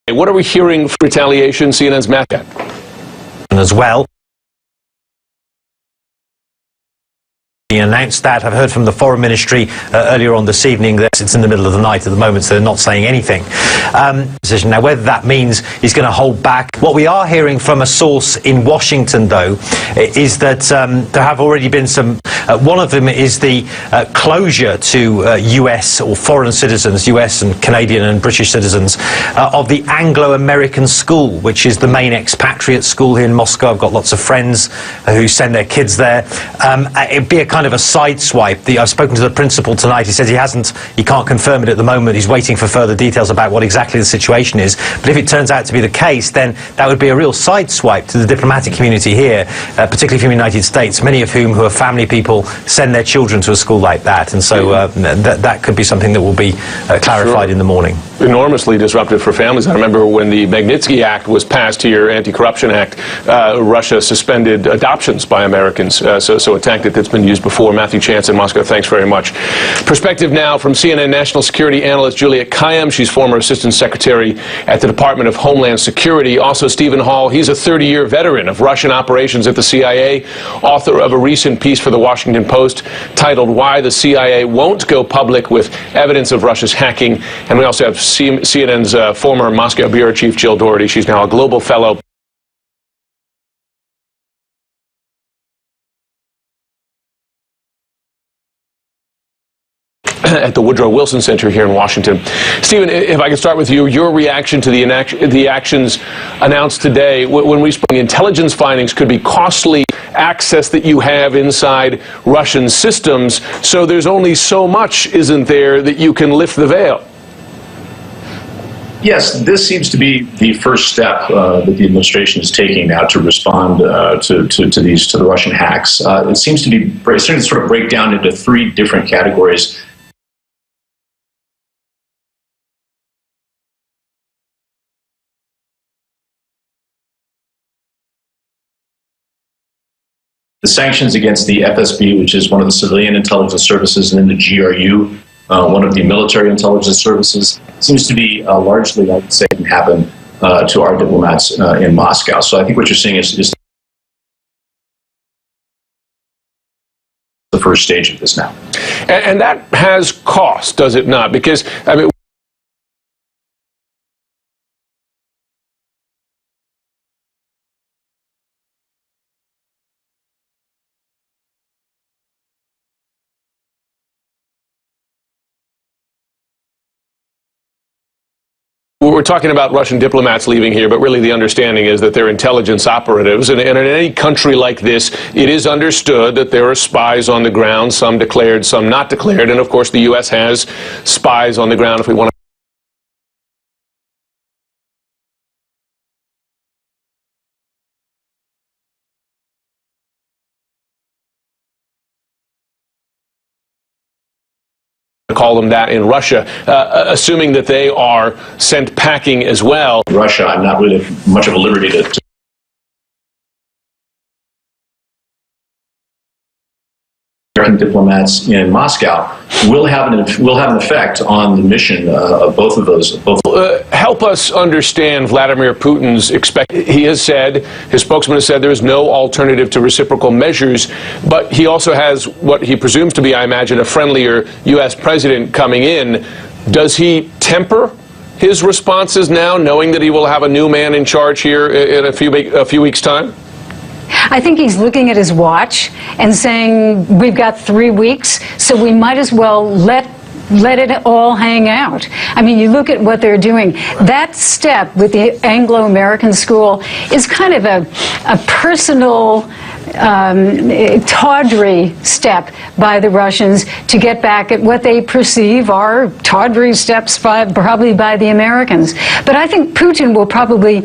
What are we hearing for retaliation? CNN's Matt. As well. He announced that. I've heard from the Foreign Ministry earlier on this evening that it's in the middle of the night at the moment, so they're not saying anything. Now, whether that means he's going to hold back. What we are hearing from a source in Washington, though, is that there have already been some. One of them is the closure to US or foreign citizens, US and Canadian and British citizens, of the Anglo-American school, which is the main expatriate school here in Moscow. I've got lots of friends who send their kids there. It'd be a kind of a sideswipe. I've spoken to the principal tonight. He says he can't confirm it at the moment. He's waiting for further details about what exactly the situation is. But if it turns out to be the case, then that would be a real sideswipe to the diplomatic community here, particularly from the United States, many of whom who are family people send their children to a school like that. And so that could be something that will be clarified in the morning. Enormously disruptive for families. I remember when the Magnitsky Act was passed here, Anti-Corruption Act, Russia suspended adoptions by Americans. So a tactic that's been used before. Matthew Chance in Moscow, thanks very much. Perspective now from CNN national security analyst Julia Kayyem. She's former assistant secretary at the Department of Homeland Security. Also Stephen Hall, he's a 30-year veteran of Russian operations at the CIA, author of a recent piece for the Washington Post titled Why the CIA Won't Go Public with Evidence of Russia's Hacking. And we also have CNN's former Moscow bureau chief Jill Doherty. She's now a global fellow at the Woodrow Wilson Center here in Washington. Stephen, if I could start with you, your reaction to the actions announced today when we spoke, intelligence findings could be costly access that you have inside Russian systems, so there's only so much, isn't there, that you can lift the veil? Yes, this seems to be the first step that the administration is taking now to respond to the Russian hacks. It seems to be starting to sort of break down into three different categories. The sanctions against the FSB, which is one of the civilian intelligence services, and then the GRU, one of the military intelligence services, seems to be largely, I would say, can happen to our diplomats in Moscow. So I think what you're seeing is the first stage of this now. And that has cost, does it not? Because, I mean, we're talking about Russian diplomats leaving here, but really the understanding is that they're intelligence operatives. And in any country like this, it is understood that there are spies on the ground, some declared, some not declared. And of course, the U.S. has spies on the ground if we want to. Call them that in Russia, assuming that they are sent packing as well. Russia, I'm not really much of a liberty to American diplomats in Moscow will have an effect on the mission of both of those. Help us understand Vladimir Putin's he has said, his spokesman has said there is no alternative to reciprocal measures, but he also has what he presumes to be, I imagine, a friendlier U.S. president coming in. Does he temper his responses now, knowing that he will have a new man in charge here in a few weeks' time? I think he's looking at his watch and saying, we've got 3 weeks, so we might as well let it all hang out. I mean, you look at what they're doing. That step with the Anglo-American school is kind of a personal, tawdry step by the Russians to get back at what they perceive are tawdry steps probably by the Americans. But I think Putin will probably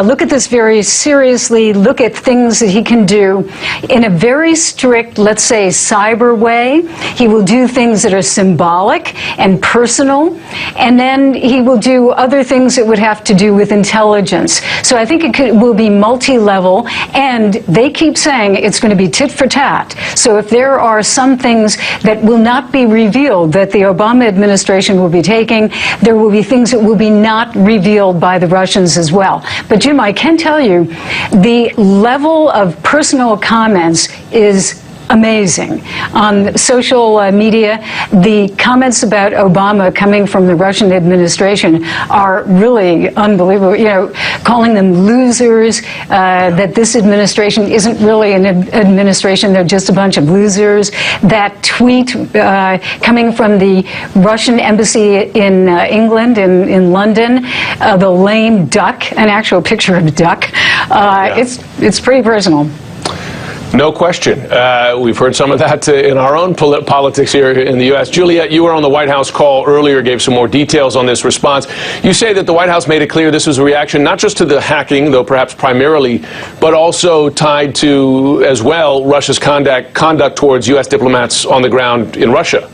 look at this very seriously, look at things that he can do in a very strict, let's say, cyber way. He will do things that are symbolic and personal, and then he will do other things that would have to do with intelligence. So I think it will be multi-level, and they keep saying it's going to be tit for tat. So if there are some things that will not be revealed that the Obama administration will be taking, there will be things that will be not revealed by the Russians as well. But Jim, I can tell you, the level of personal comments is amazing. On social media, the comments about Obama coming from the Russian administration are really unbelievable. You know, calling them losers, that this administration isn't really an administration, they're just a bunch of losers. That tweet coming from the Russian embassy in England, in London, the lame duck, an actual picture of a duck. It's pretty personal. No question. We've heard some of that in our own politics here in the U.S. Juliet, you were on the White House call earlier, gave some more details on this response. You say that the White House made it clear this was a reaction not just to the hacking, though perhaps primarily, but also tied to, as well, Russia's conduct towards U.S. diplomats on the ground in Russia.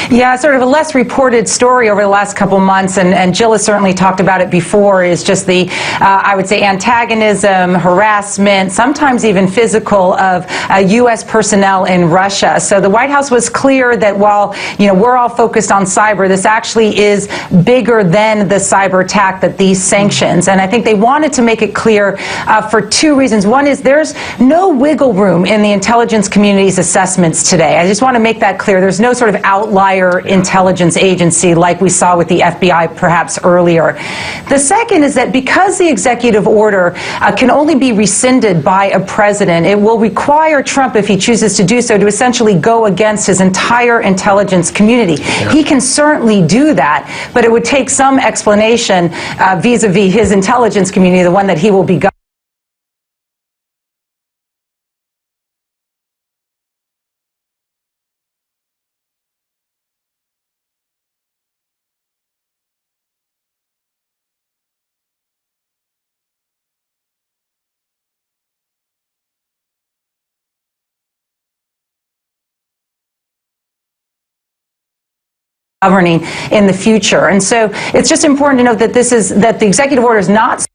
Yeah, sort of a less reported story over the last couple months, and Jill has certainly talked about it before, is just the, I would say, antagonism, harassment, sometimes even physical, of U.S. personnel in Russia. So the White House was clear that while, you know, we're all focused on cyber, this actually is bigger than the cyber attack, that these sanctions. And I think they wanted to make it clear for two reasons. One is there's no wiggle room in the intelligence community's assessments today. I just want to make that clear. There's no sort of outlier intelligence agency like we saw with the FBI perhaps earlier. The second is that because the executive order can only be rescinded by a president, it will require Trump, if he chooses to do so, to essentially go against his entire intelligence community. He can certainly do that, but it would take some explanation vis-a-vis his intelligence community, the one that he will be governing. In the future. And so it's just important to note that that the executive order is not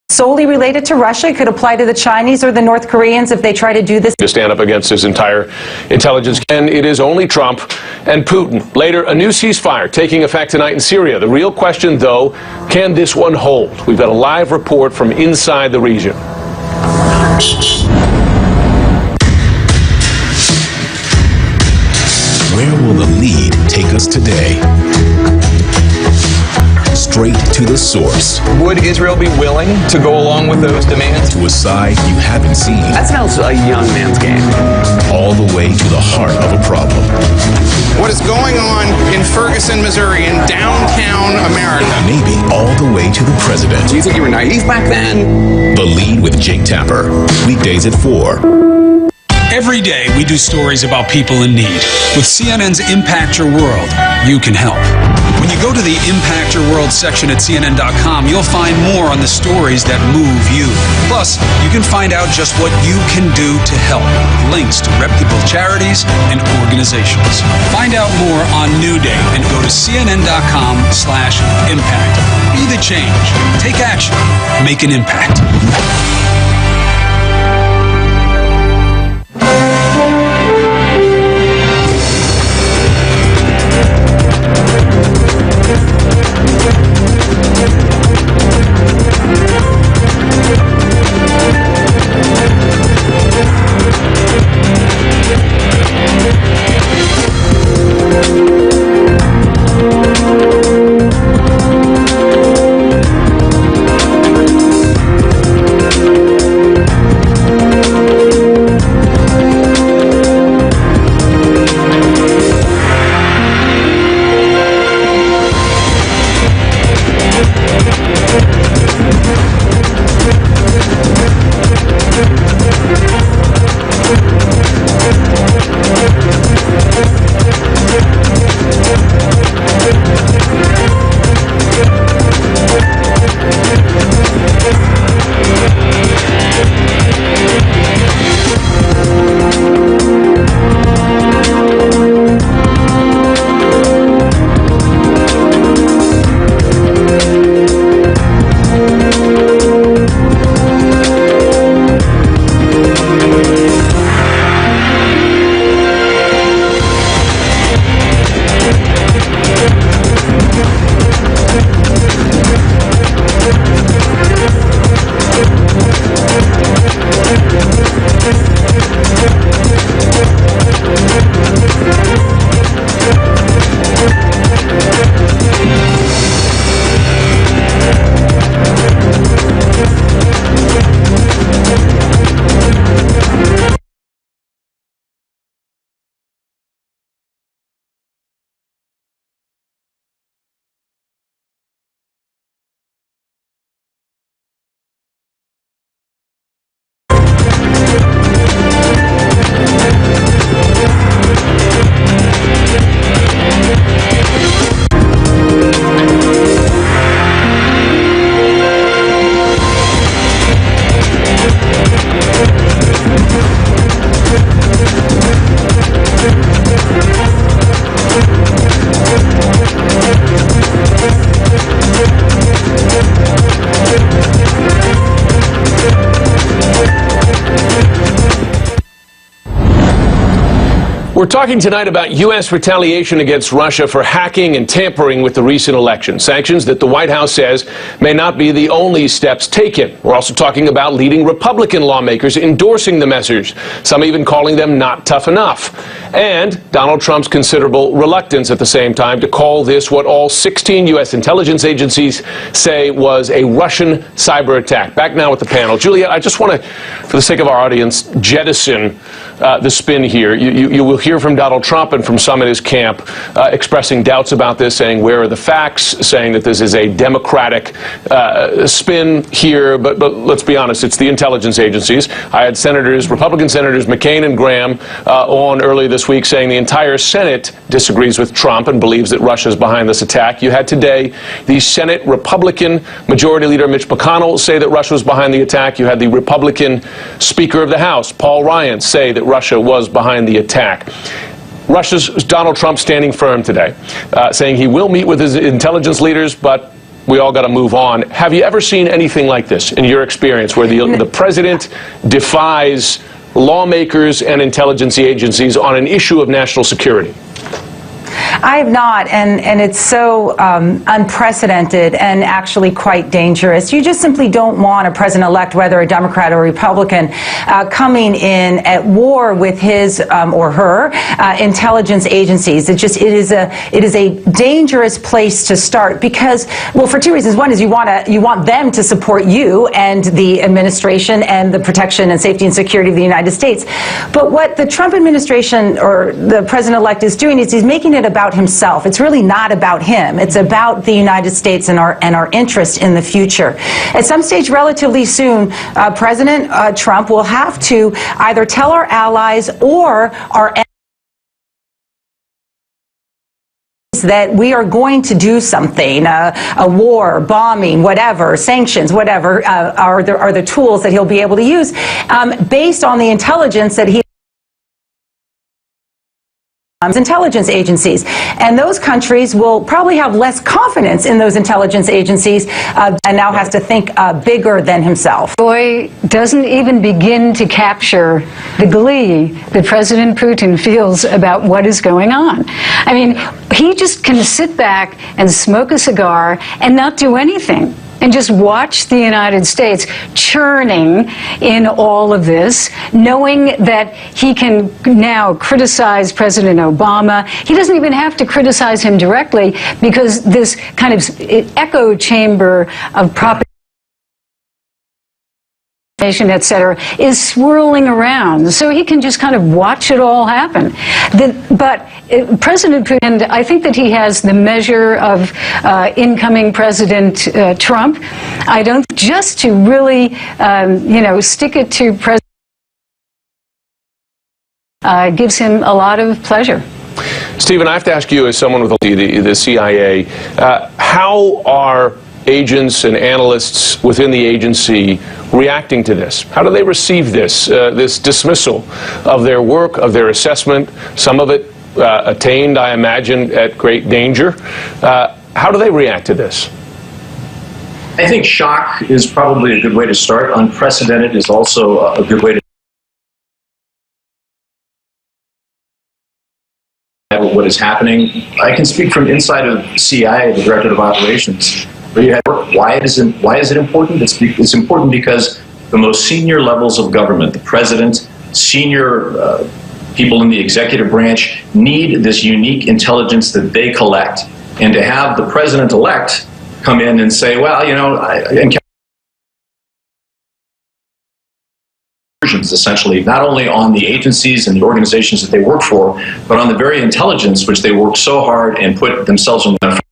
solely related to Russia. It could apply to the Chinese or the North Koreans if they try to do this. To stand up against his entire intelligence. And it is only Trump and Putin. Later, a new ceasefire taking effect tonight in Syria. The real question, though, can this one hold? We've got a live report from inside the region. Where will the lead take us today? Straight to the source. Would Israel be willing to go along with those demands? To a side you haven't seen. That sounds a young man's game. All the way to the heart of a problem. What is going on in Ferguson, Missouri, in downtown America? Maybe all the way to the president. Do you think you were naive back then? The Lead with Jake Tapper. Weekdays at 4. Every day we do stories about people in need. With CNN's Impact Your World, you can help. When you go to the Impact Your World section at CNN.com, you'll find more on the stories that move you. Plus, you can find out just what you can do to help. Links to reputable charities and organizations. Find out more on New Day and go to CNN.com/impact. Be the change. Take action. Make an impact. talking tonight about U.S. retaliation against Russia for hacking and tampering with the recent election. Sanctions that the White House says may not be the only steps taken. We're also talking about leading Republican lawmakers endorsing the measures, some even calling them not tough enough. And Donald Trump's considerable reluctance at the same time to call this what all 16 U.S. intelligence agencies say was a Russian cyber attack. Back now with the panel. Juliet, I just want to, for the sake of our audience, jettison the spin here. You will hear from Donald Trump and from some in his camp expressing doubts about this, saying where are the facts, saying that this is a democratic spin here. But let's be honest, it's the intelligence agencies. I had Republican Senators McCain and Graham on early this week saying the entire Senate disagrees with Trump and believes that Russia is behind this attack. You had today the Senate Republican Majority Leader Mitch McConnell say that Russia was behind the attack. You had the Republican Speaker of the House, Paul Ryan, say that Russia was behind the attack. Russia's Donald Trump standing firm today, saying he will meet with his intelligence leaders, but we all got to move on. Have you ever seen anything like this in your experience, where the president defies lawmakers and intelligence agencies on an issue of national security? I have not, and it's so unprecedented and actually quite dangerous. You just simply don't want a president-elect, whether a Democrat or Republican, coming in at war with his or her intelligence agencies. It is a dangerous place to start because, well, for two reasons. One is you want them to support you and the administration and the protection and safety and security of the United States. But what the Trump administration or the president-elect is doing is he's making it about himself. It's really not about him. It's about the United States and our interest in the future. At some stage relatively soon, President Trump will have to either tell our allies or our that we are going to do something, a war, bombing, whatever, sanctions, whatever, are the tools that he'll be able to use based on the intelligence that he intelligence agencies. And those countries will probably have less confidence in those intelligence agencies and now has to think bigger than himself. Boy doesn't even begin to capture the glee that President Putin feels about what is going on. I mean, he just can sit back and smoke a cigar and not do anything, and just watch the United States churning in all of this, knowing that he can now criticize President Obama. He doesn't even have to criticize him directly because this kind of echo chamber of propaganda, et cetera, is swirling around. So he can just kind of watch it all happen. But President Putin, I think that he has the measure of incoming President Trump. I don't, just to really, stick it to President gives him a lot of pleasure. Stephen, I have to ask you, as someone with the CIA, how are agents and analysts within the agency reacting to this? How do they receive this, this dismissal of their work, of their assessment, some of it attained, I imagine, at great danger? How do they react to this? I think shock is probably a good way to start. Unprecedented is also a good way to what is happening. I can speak from inside of CIA, the Director of Operations. Why is it important? It's important because the most senior levels of government, the president, senior people in the executive branch, need this unique intelligence that they collect. And to have the president-elect come in and say, well, essentially, not only on the agencies and the organizations that they work for, but on the very intelligence which they work so hard and put themselves in the